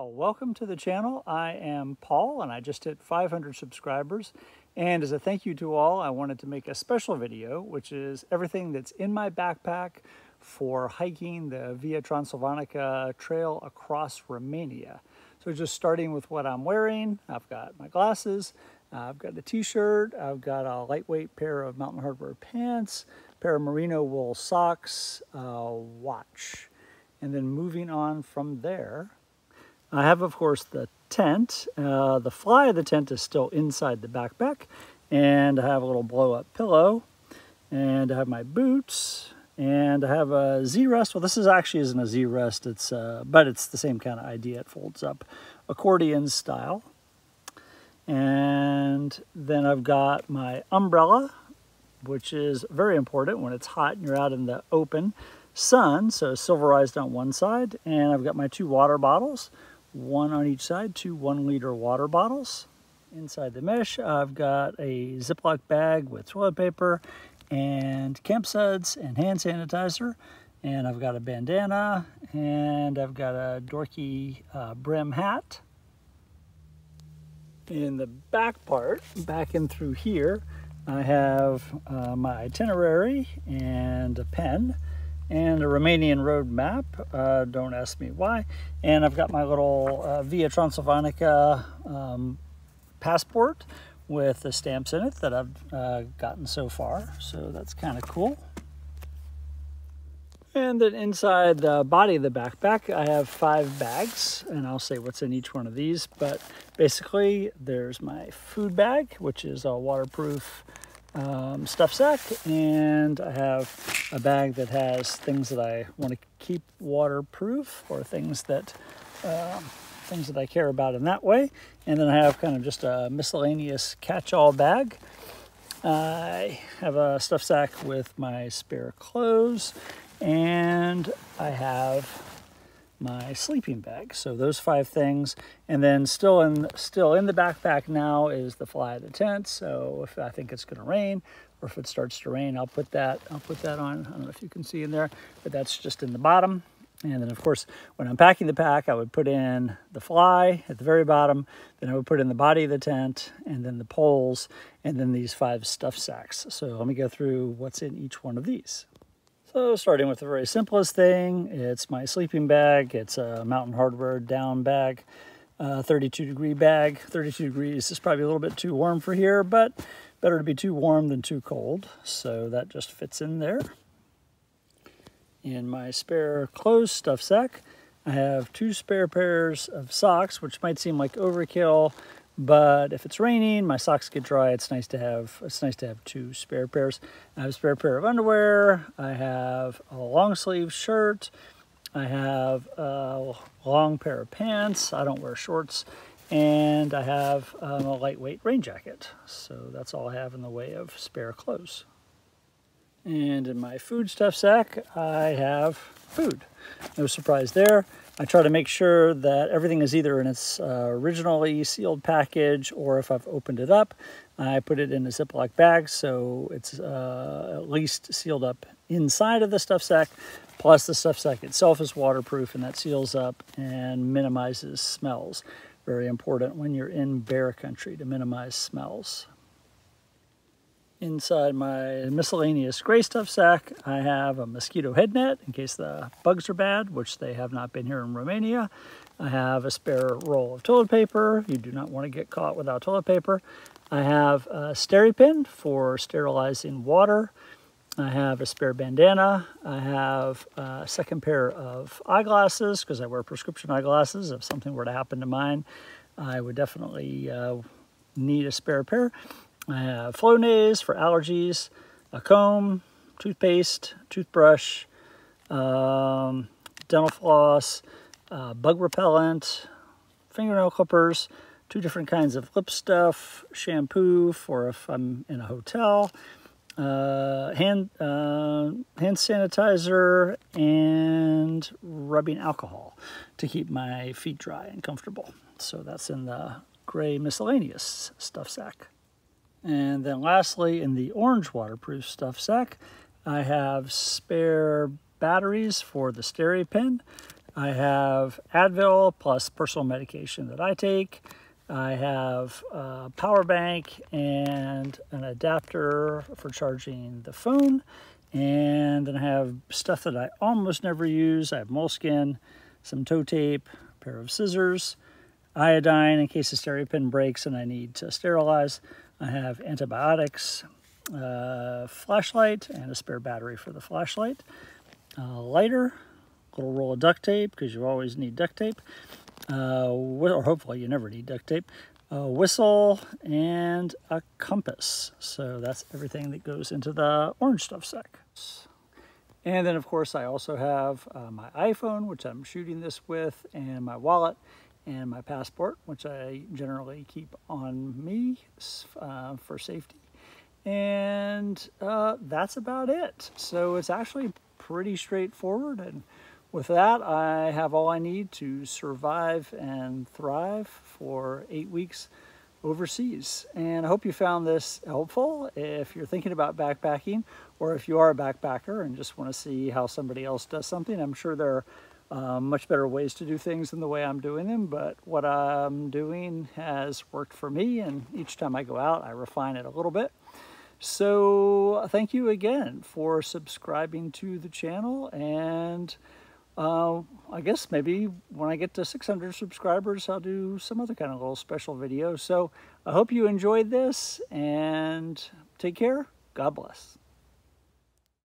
Well, welcome to the channel. I am Paul and I just hit 500 subscribers. And as a thank you to all, I wanted to make a special video, which is everything that's in my backpack for hiking the Via Transilvanica trail across Romania. So just starting with what I'm wearing, I've got my glasses, I've got a t-shirt, I've got a lightweight pair of mountain hardwear pants, a pair of merino wool socks, a watch. And then moving on from there, I have, of course, the tent. The fly of the tent is still inside the backpack. And I have a little blow-up pillow. And I have my boots. And I have a Z-rest. Well, this actually isn't a Z-rest, but it's the same kind of idea. It folds up accordion style. And then I've got my umbrella, which is very important when it's hot and you're out in the open sun. So silverized on one side. And I've got my 2 water bottles. One on each side, 2 1-liter water bottles. Inside the mesh, I've got a Ziploc bag with toilet paper and camp suds and hand sanitizer. And I've got a bandana and I've got a dorky brim hat. In the back part, back in through here, I have my itinerary and a pen and a Romanian road map. Don't ask me why. And I've got my little Via Transilvanica passport with the stamps in it that I've gotten so far. So that's kind of cool. And then inside the body of the backpack, I have 5 bags, and I'll say what's in each one of these. But basically, there's my food bag, which is a waterproof stuff sack, and I have a bag that has things that I want to keep waterproof, or things that I care about in that way. And then I have kind of just a miscellaneous catch-all bag. I have a stuff sack with my spare clothes, and I have my sleeping bag. So those 5 things. And then still in the backpack now is the fly of the tent. So if I think it's going to rain, or if it starts to rain, I'll put that on. I don't know if you can see in there, but that's just in the bottom. And then of course, when I'm packing the pack, I would put in the fly at the very bottom, then I would put in the body of the tent, and then the poles, and then these 5 stuff sacks. So let me go through what's in each one of these. So starting with the very simplest thing, it's my sleeping bag. It's a mountain hardwear down bag, 32-degree bag. 32 degrees is probably a little bit too warm for here, but better to be too warm than too cold. So that just fits in there. In my spare clothes stuff sack, I have 2 spare pairs of socks, which might seem like overkill, but if it's raining, my socks get dry. It's nice to have 2 spare pairs. I have a spare pair of underwear. I have a long sleeve shirt. I have a long pair of pants. I don't wear shorts. And I have a lightweight rain jacket. So that's all I have in the way of spare clothes. And in my food stuff sack, I have food. No surprise there. I try to make sure that everything is either in its originally sealed package, or if I've opened it up, I put it in a Ziploc bag so it's at least sealed up inside of the stuff sack. Plus the stuff sack itself is waterproof, and that seals up and minimizes smells. Very important when you're in bear country to minimize smells. Inside my miscellaneous gray stuff sack, I have a mosquito head net in case the bugs are bad, which they have not been here in Romania. I have a spare roll of toilet paper. You do not want to get caught without toilet paper. I have a SteriPen for sterilizing water. I have a spare bandana. I have a second pair of eyeglasses because I wear prescription eyeglasses. If something were to happen to mine, I would definitely need a spare pair. I have Flonase for allergies, a comb, toothpaste, toothbrush, dental floss, bug repellent, fingernail clippers, 2 different kinds of lip stuff, shampoo for if I'm in a hotel, hand sanitizer, and rubbing alcohol to keep my feet dry and comfortable. So that's in the gray miscellaneous stuff sack. And then lastly, in the orange waterproof stuff sack, I have spare batteries for the SteriPen, I have Advil plus personal medication that I take. I have a power bank and an adapter for charging the phone. And then I have stuff that I almost never use. I have moleskin, some toe tape, a pair of scissors, iodine in case the stereo pin breaks and I need to sterilize. I have antibiotics, flashlight, and a spare battery for the flashlight. Lighter, a little roll of duct tape because you always need duct tape, or hopefully you never need duct tape. A whistle and a compass. So that's everything that goes into the orange stuff sack. And then of course I also have my iPhone, which I'm shooting this with, and my wallet and my passport, which I generally keep on me for safety. And that's about it. So it's actually pretty straightforward, and with that I have all I need to survive and thrive for 8 weeks overseas. And I hope you found this helpful if you're thinking about backpacking, or if you are a backpacker and just want to see how somebody else does something. I'm sure there are much better ways to do things than the way I'm doing them, but what I'm doing has worked for me, and each time I go out I refine it a little bit. So thank you again for subscribing to the channel, and I guess maybe when I get to 600 subscribers, I'll do some other kind of little special video. So I hope you enjoyed this, and take care. God bless.